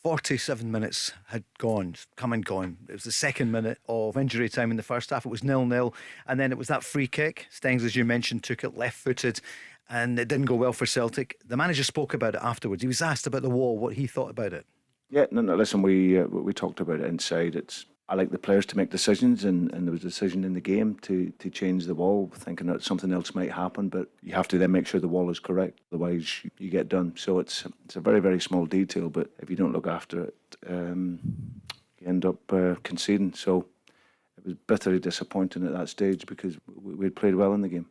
47 minutes had come and gone. It was the second minute of injury time in the first half. It was 0-0, and then it was that free kick. Stengs, as you mentioned, took it left-footed, and it didn't go well for Celtic. The manager spoke about it afterwards. He was asked about the wall, what he thought about it. Yeah, no. Listen, we talked about it inside. I like the players to make decisions, and there was a decision in the game to change the wall, thinking that something else might happen, but you have to then make sure the wall is correct, otherwise you get done. So it's a very, very small detail, but if you don't look after it, you end up conceding. So it was bitterly disappointing at that stage because we had played well in the game.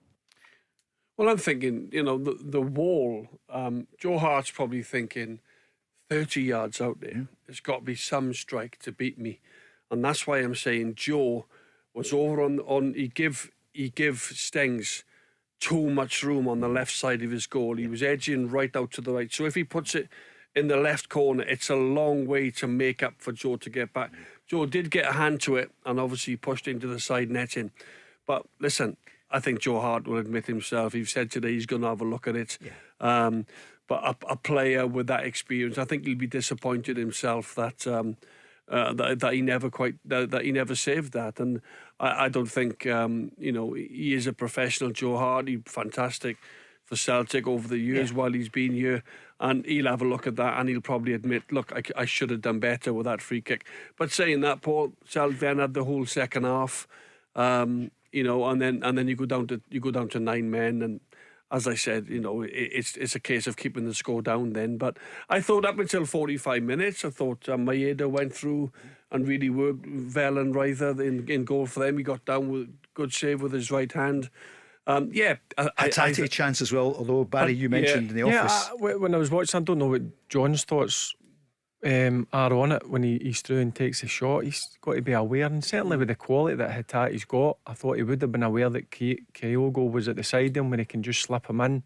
Well, I'm thinking, the wall, Joe Hart's probably thinking 30 yards out there, there's got to be some strike to beat me. And that's why I'm saying Joe was over on he give Stengs too much room on the left side of his goal. He was edging right out to the right. So if he puts it in the left corner, it's a long way to make up for Joe to get back. Joe did get a hand to it and obviously pushed into the side netting. But listen, I think Joe Hart will admit himself. He said today he's going to have a look at it. Yeah. But a player with that experience, I think he'll be disappointed himself that he never saved that. And I don't think he is a professional. Joe Hart, he's fantastic for Celtic over the years while he's been here, and he'll have a look at that and he'll probably admit, look, I should have done better with that free kick. But saying that, Paul, Celtic then had the whole second half, and then you go down to 9 men, and as I said, it's a case of keeping the score down then. But I thought up until 45 minutes, I thought Maeda went through and really worked Vel and Ryther in goal for them. He got down with good save with his right hand. Hatate chance as well, although Barry, you mentioned in the office. When I was watching, I don't know what John's thoughts are on it. When he's through and takes a shot, he's got to be aware, and certainly with the quality that Hatate's got, I thought he would have been aware that Kyogo was at the side of him when he can just slip him in,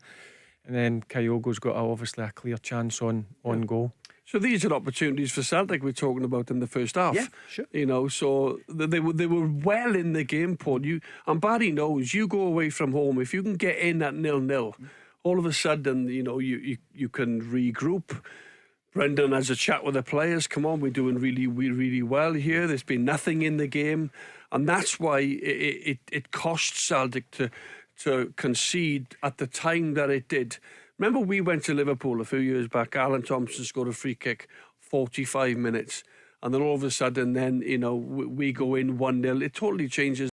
and then Kyogo's got obviously a clear chance on goal. So these are opportunities for Celtic we're talking about in the first half. Yeah, sure. So they were well in the game, Paul. And Barry knows, you go away from home, if you can get in at 0-0, all of a sudden, you can regroup. Brendan has a chat with the players. Come on, we're doing really well here. There's been nothing in the game, and that's why it cost Celtic to concede at the time that it did. Remember, we went to Liverpool a few years back. Alan Thompson scored a free kick, 45 minutes, and then all of a sudden, we go in 1-0. It totally changes